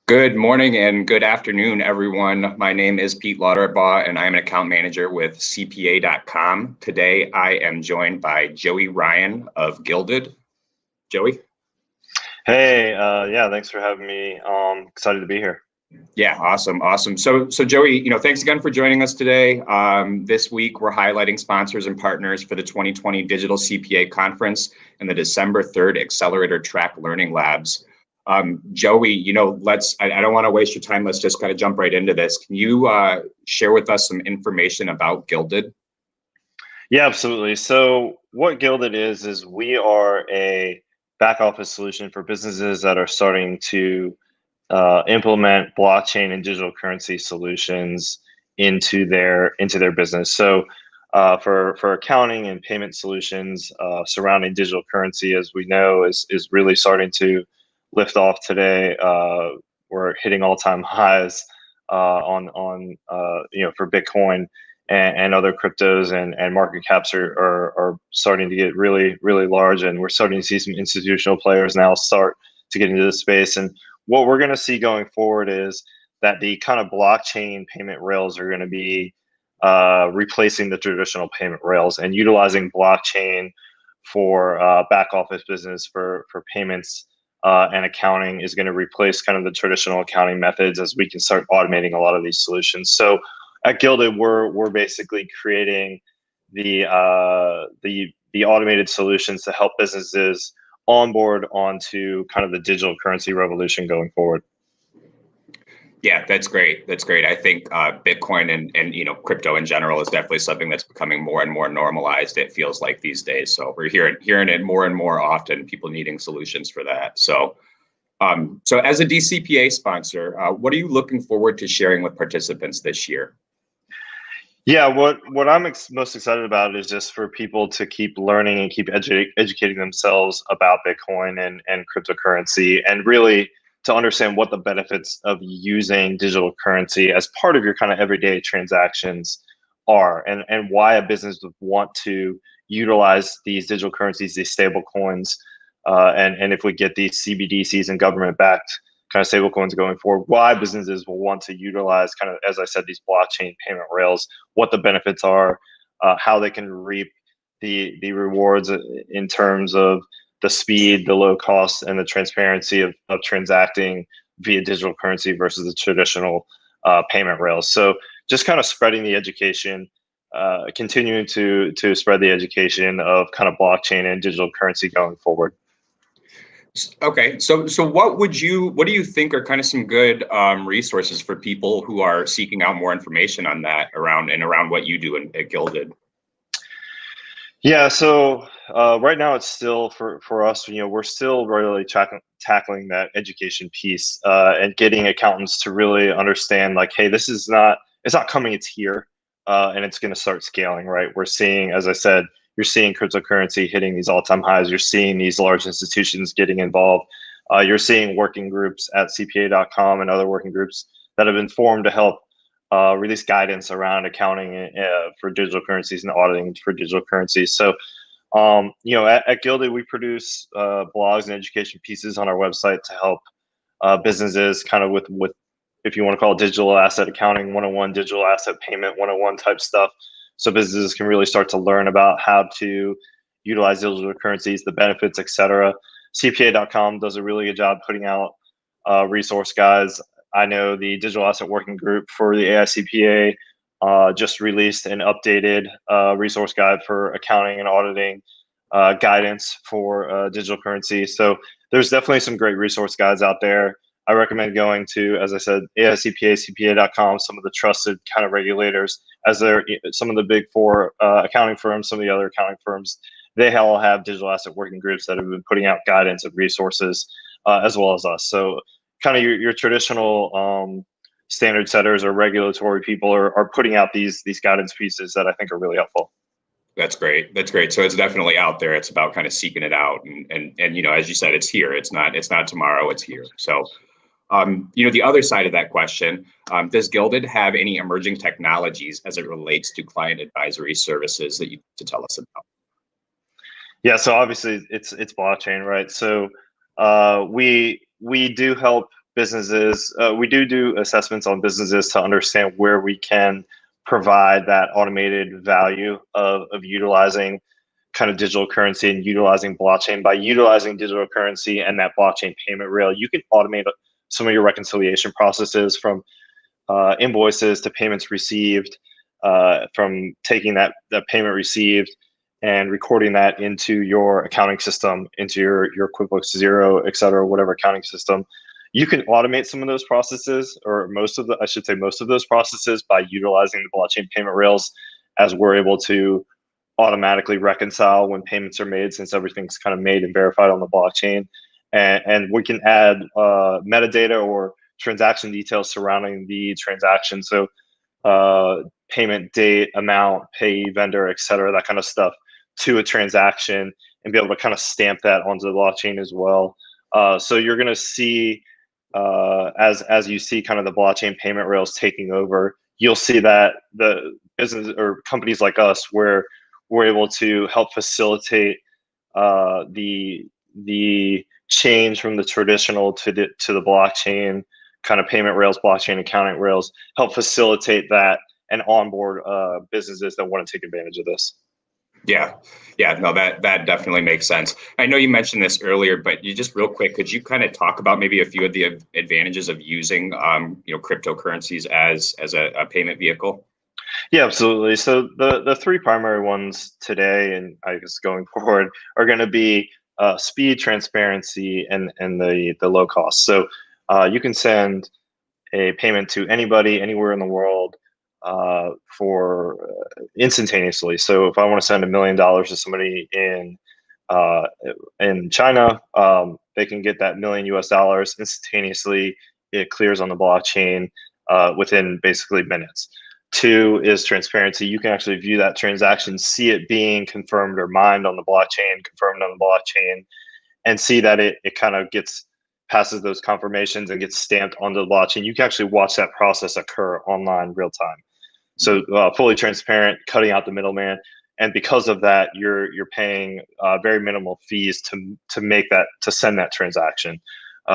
Good morning and good afternoon, everyone. My name is Pete Lauderbaugh, and I'm an account manager with CPA.com. Today, I am joined by Joey Ryan of Gilded. Joey? Hey, yeah, thanks for having me. Excited to be here. Yeah, awesome. So Joey, thanks again for joining us today. This week, we're highlighting sponsors and partners for the 2020 Digital CPA Conference and the December 3rd Accelerator Track Learning Labs. Joey, I don't want to waste your time. Let's just kind of jump right into this. Can you share with us some information about Gilded? Yeah, absolutely. So what Gilded is we are a back office solution for businesses that are starting to implement blockchain and digital currency solutions into their business. So for accounting and payment solutions surrounding digital currency, as we know, is really starting to lift off today. We're hitting all-time highs for Bitcoin and other cryptos, and market caps are starting to get really large, and we're starting to see some institutional players now start to get into the space. And what we're going to see going forward is that the kind of blockchain payment rails are going to be replacing the traditional payment rails, and utilizing blockchain for back office business for payments and accounting is going to replace kind of the traditional accounting methods, as we can start automating a lot of these solutions. So at Gilded, we're basically creating the automated solutions to help businesses onboard onto kind of the digital currency revolution going forward. Yeah, that's great. I think Bitcoin and crypto in general is definitely something that's becoming more and more normalized, it feels like, these days. So we're hearing it more and more often, people needing solutions for that. So as a DCPA sponsor, what are you looking forward to sharing with participants this year? Yeah, what I'm most excited about is just for people to keep learning and keep educating themselves about Bitcoin and cryptocurrency, and really to understand what the benefits of using digital currency as part of your kind of everyday transactions are, and why a business would want to utilize these digital currencies, these stable coins, and if we get these CBDCs and government-backed kind of stable coins going forward, why businesses will want to utilize kind of, as I said, these blockchain payment rails, what the benefits are, how they can reap the rewards in terms of the speed, the low cost, and the transparency of transacting via digital currency versus the traditional payment rails. So just kind of spreading the education, continuing to spread the education of kind of blockchain and digital currency going forward. Okay, so what do you think are kind of some good resources for people who are seeking out more information on that around what you do at Gilded? Yeah, so right now it's still for us, we're still really tackling that education piece and getting accountants to really understand, like, hey, it's not coming, it's here, and it's going to start scaling, right? We're seeing, as I said, you're seeing cryptocurrency hitting these all-time highs. You're seeing these large institutions getting involved. You're seeing working groups at CPA.com and other working groups that have been formed to help release guidance around accounting for digital currencies and auditing for digital currencies. So, at Gilded, we produce blogs and education pieces on our website to help businesses kind of with, if you want to call it, digital asset accounting 101, digital asset payment 101 type stuff. So businesses can really start to learn about how to utilize digital currencies, the benefits, etc. CPA.com does a really good job putting out resource guides. I know the Digital Asset Working Group for the AICPA just released an updated resource guide for accounting and auditing guidance for digital currency. So there's definitely some great resource guides out there. I recommend going to, as I said, AICPA, CPA.com, some of the trusted kind of regulators, as they're some of the big four accounting firms, some of the other accounting firms. They all have digital asset working groups that have been putting out guidance and resources, as well as us. So kind of your traditional standard setters or regulatory people are putting out these guidance pieces that I think are really helpful. That's great. So it's definitely out there. It's about kind of seeking it out, and as you said, it's here. It's not tomorrow. It's here. So. The other side of that question, does Gilded have any emerging technologies as it relates to client advisory services that you to tell us about? Yeah, so obviously it's blockchain, right? So we do help businesses. We do assessments on businesses to understand where we can provide that automated value of utilizing kind of digital currency and utilizing blockchain. By utilizing digital currency and that blockchain payment rail, you can automate some of your reconciliation processes, from invoices to payments received, from taking that payment received and recording that into your accounting system, into your QuickBooks Zero, et cetera, whatever accounting system. You can automate some of those processes, or most of those processes, by utilizing the blockchain payment rails, as we're able to automatically reconcile when payments are made, since everything's kind of made and verified on the blockchain. And we can add metadata or transaction details surrounding the transaction. So payment date, amount, payee, vendor, et cetera, that kind of stuff, to a transaction, and be able to kind of stamp that onto the blockchain as well. So you're going to see, as you see kind of the blockchain payment rails taking over, you'll see that the business or companies like us, where we're able to help facilitate the change from the traditional to the blockchain kind of payment rails, blockchain accounting rails, help facilitate that and onboard businesses that want to take advantage of this. Yeah, no, that definitely makes sense. I know you mentioned this earlier, but you just real quick, could you kind of talk about maybe a few of the advantages of using cryptocurrencies as a payment vehicle? Yeah, absolutely. So the three primary ones today, and I guess going forward, are going to be speed, transparency, and the low cost. So you can send a payment to anybody, anywhere in the world, for instantaneously. So if I want to send $1 million to somebody in China, they can get that $1 million instantaneously. It clears on the blockchain within basically minutes. Two is transparency. You can actually view that transaction, see it being confirmed or mined on the blockchain, confirmed on the blockchain, and see that it kind of passes those confirmations and gets stamped onto the blockchain. You can actually watch that process occur online real time. So fully transparent, cutting out the middleman, and because of that, you're paying very minimal fees to send that transaction.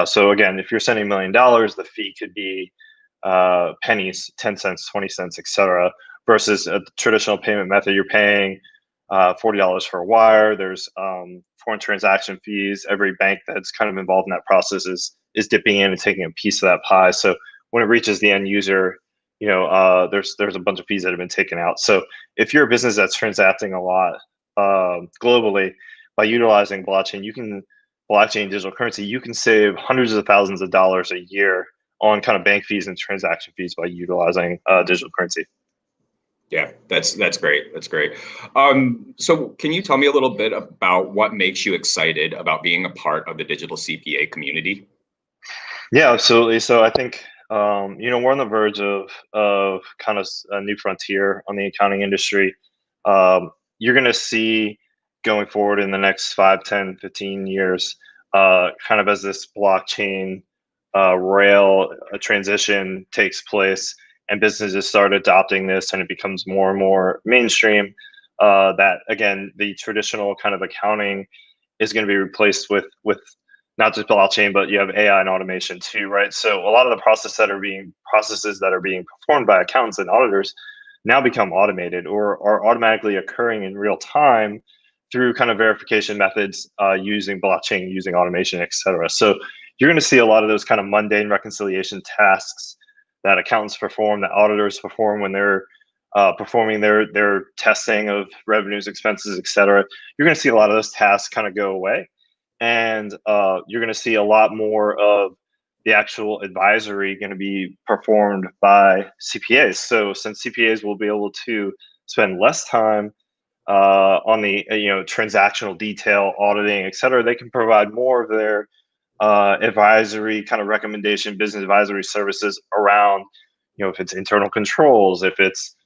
So again, if you're sending $1 million, the fee could be pennies, 10 cents, 20 cents, et cetera, versus a traditional payment method. You're paying $40 for a wire. There's foreign transaction fees. Every bank that's kind of involved in that process is dipping in and taking a piece of that pie. So when it reaches the end user, there's a bunch of fees that have been taken out. So if you're a business that's transacting a lot globally, by utilizing blockchain digital currency, you can save hundreds of thousands of dollars a year on kind of bank fees and transaction fees by utilizing digital currency. Yeah, that's great. That's great. So can you tell me a little bit about what makes you excited about being a part of the digital CPA community? Yeah, absolutely. So I think we're on the verge of kind of a new frontier on the accounting industry. You're going to see going forward in the next 5, 10, 15 years, kind of as this blockchain rail transition takes place and businesses start adopting this and it becomes more and more mainstream, that again, the traditional kind of accounting is going to be replaced with not just blockchain, but you have AI and automation too, right? So a lot of the processes that are being performed by accountants and auditors now become automated or are automatically occurring in real time through kind of verification methods, using blockchain, using automation, et cetera. So you're going to see a lot of those kind of mundane reconciliation tasks that accountants perform, that auditors perform when they're performing their testing of revenues, expenses, et cetera. You're going to see a lot of those tasks kind of go away. And you're going to see a lot more of the actual advisory going to be performed by CPAs. So since CPAs will be able to spend less time on the transactional detail, auditing, et cetera, they can provide more of their advisory kind of recommendation, business advisory services around, if it's internal controls, if it's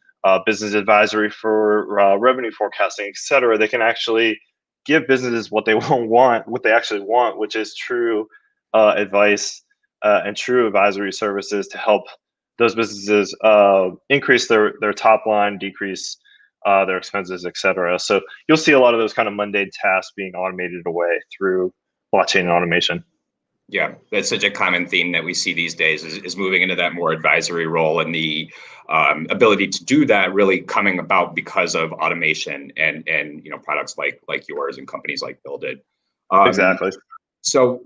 business advisory for revenue forecasting, et cetera. They can actually give businesses what they actually want, which is true advice and true advisory services to help those businesses increase their top line, decrease their expenses, et cetera. So you'll see a lot of those kind of mundane tasks being automated away through blockchain and automation. Yeah, that's such a common theme that we see these days is moving into that more advisory role, and the ability to do that really coming about because of automation and products like yours and companies like Gilded. Um, Exactly. so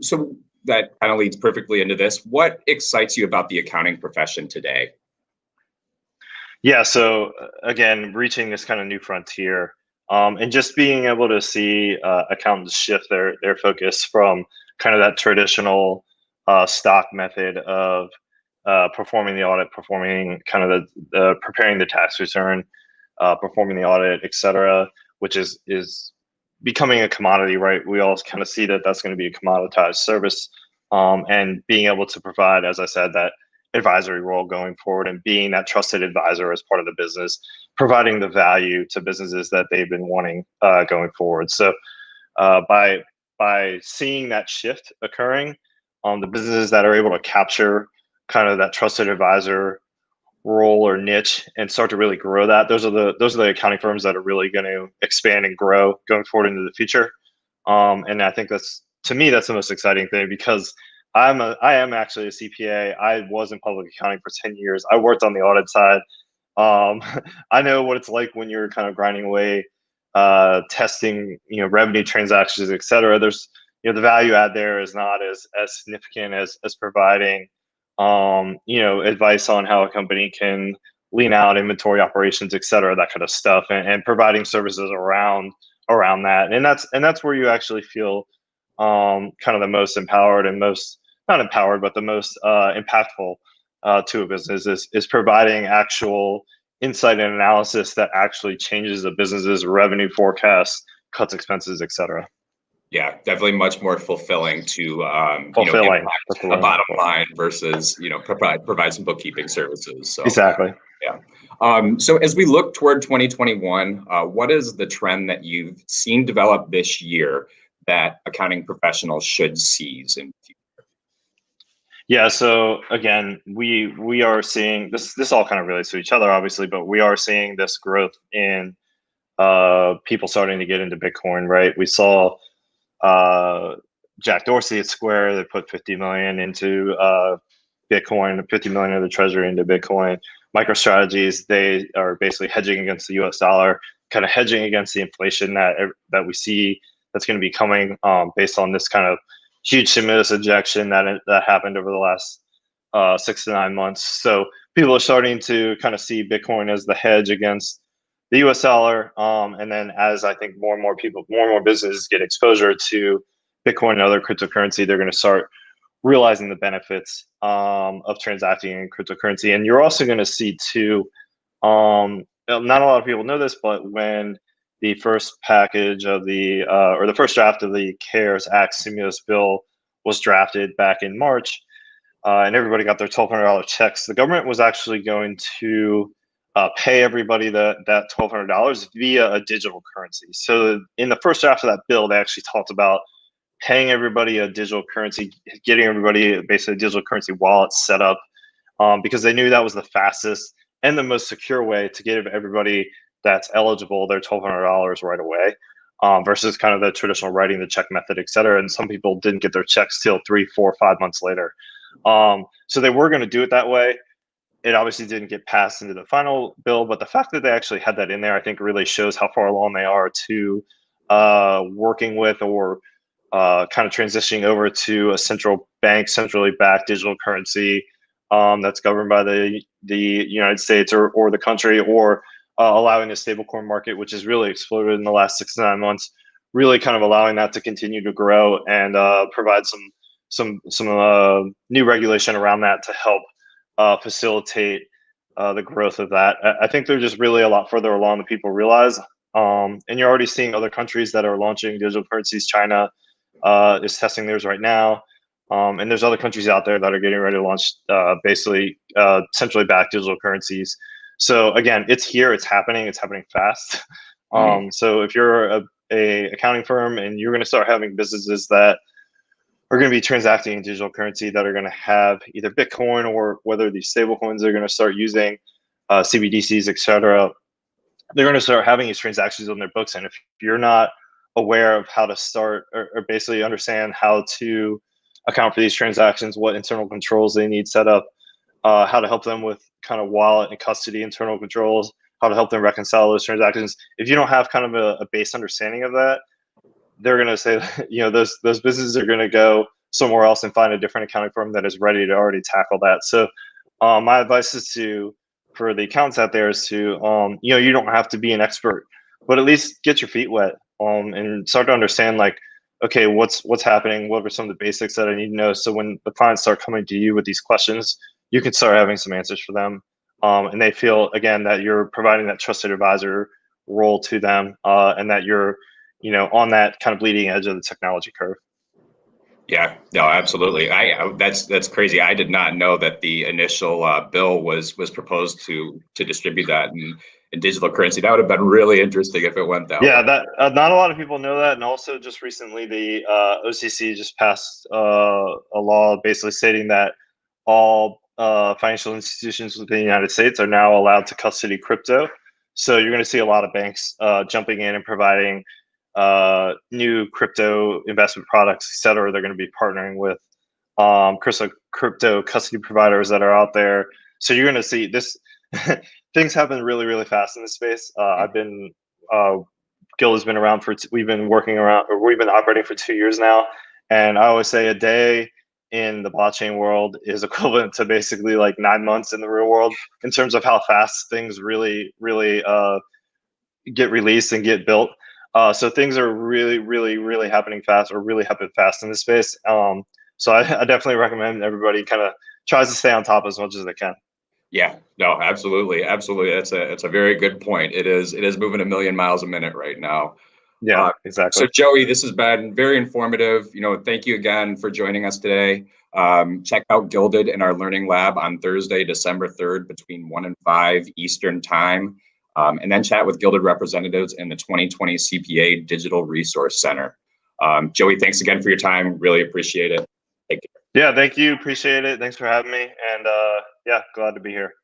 that kind of leads perfectly into this. What excites you about the accounting profession today? Yeah, so again, reaching this kind of new frontier, and just being able to see accountants shift their focus from kind of that traditional stock method of performing the audit, performing kind of the preparing the tax return, performing the audit, et cetera, which is becoming a commodity, right? We all kind of see that that's going to be a commoditized service, and being able to provide, as I said, that advisory role going forward and being that trusted advisor as part of the business, providing the value to businesses that they've been wanting going forward. So by seeing that shift occurring, the businesses that are able to capture kind of that trusted advisor role or niche and start to really grow that, those are the accounting firms that are really going to expand and grow going forward into the future. And I think that's, to me, that's the most exciting thing, because I am actually a CPA. I was in public accounting for 10 years. I worked on the audit side. Um, I know what it's like when you're kind of grinding away, testing, revenue transactions, et cetera. There's, the value add there is not as significant as providing, advice on how a company can lean out inventory operations, et cetera, that kind of stuff, and providing services around that. And that's where you actually feel kind of the most empowered and most, not empowered, but the most impactful to a business is providing actual insight and analysis that actually changes the business's revenue forecast, cuts expenses, et cetera. Yeah, definitely much more fulfilling to Fulfilling. That's impact the a word I'm looking bottom for. line versus provide some bookkeeping services. So Exactly. yeah. So as we look toward 2021, what is the trend that you've seen develop this year that accounting professionals should seize? And Yeah. So again, we are seeing this. This all kind of relates to each other, obviously, but we are seeing this growth in people starting to get into Bitcoin. Right. We saw uh, Jack Dorsey at Square. They put 50 million into Bitcoin, 50 million of the treasury into Bitcoin. MicroStrategies, they are basically hedging against the U.S. dollar, kind of hedging against the inflation that we see that's going to be coming, based on this kind of huge stimulus injection that happened over the last 6 to 9 months. So people are starting to kind of see Bitcoin as the hedge against the U.S. dollar, and then as I think more and more people, more and more businesses get exposure to Bitcoin and other cryptocurrency, they're going to start realizing the benefits of transacting in cryptocurrency. And you're also going to see too, not a lot of people know this, but when the first package of the or the first draft of the CARES Act stimulus bill was drafted back in March, and everybody got their $1,200 checks, the government was actually going to pay everybody that $1,200 via a digital currency. So in the first draft of that bill, they actually talked about paying everybody a digital currency, getting everybody basically a digital currency wallet set up, because they knew that was the fastest and the most secure way to give everybody that's eligible their $1,200 right away, versus kind of the traditional writing the check method, et cetera. And some people didn't get their checks till 3, 4, 5 months later. So they were going to do it that way. It obviously didn't get passed into the final bill, but the fact that they actually had that in there, I think, really shows how far along they are to working with, or kind of transitioning over to a central bank, centrally backed digital currency, that's governed by the United States or the country, or allowing the stablecoin market, which has really exploded in the last 6 to 9 months, really kind of allowing that to continue to grow and provide some new regulation around that to help facilitate the growth of that. I think they're just really a lot further along than people realize. And you're already seeing other countries that are launching digital currencies. China is testing theirs right now. And there's other countries out there that are getting ready to launch basically centrally backed digital currencies. So again, it's here, it's happening fast. So if you're a accounting firm and you're going to start having businesses that are going to be transacting in digital currency, that are going to have either Bitcoin or whether these stable coins are going to start using CBDCs, et cetera, they're going to start having these transactions on their books. And if you're not aware of how to start, or basically understand how to account for these transactions, what internal controls they need set up, how to help them with kind of wallet and custody internal controls, how to help them reconcile those transactions. If you don't have kind of a base understanding of that, they're going to say, those businesses are going to go somewhere else and find a different accounting firm that is ready to already tackle that. So my advice is for the accountants out there is to, you don't have to be an expert, but at least get your feet wet and start to understand, like, okay, what's happening? What are some of the basics that I need to know? So when the clients start coming to you with these questions, you can start having some answers for them. And they feel, again, that you're providing that trusted advisor role to them, and that you're, on that kind of bleeding edge of the technology curve. Yeah, no, absolutely. That's crazy. I did not know that the initial bill was proposed to distribute that in digital currency. That would have been really interesting if it went that way. Yeah, that not a lot of people know that, and also just recently the OCC just passed a law basically stating that all financial institutions within the United States are now allowed to custody crypto. So you're going to see a lot of banks jumping in and providing new crypto investment products, et cetera. They're going to be partnering with crypto custody providers that are out there. So you're going to see this. Things happen really, really fast in this space. Gilded has been around we've been operating for 2 years now. And I always say a day in the blockchain world is equivalent to basically like 9 months in the real world in terms of how fast things really, really get released and get built. So things are really, really, really happening fast, or really happen fast in this space. So I definitely recommend everybody kind of tries to stay on top as much as they can. Yeah, no, absolutely. Absolutely. It's a very good point. It is moving a million miles a minute right now. Yeah, exactly. So Joey, this has been very informative. Thank you again for joining us today. Check out Gilded in our Learning Lab on Thursday, December 3rd between 1 and 5 Eastern Time. And then chat with Gilded representatives in the 2020 CPA Digital Resource Center. Joey, thanks again for your time. Really appreciate it. Take care. Yeah, thank you. Appreciate it. Thanks for having me. And yeah, glad to be here.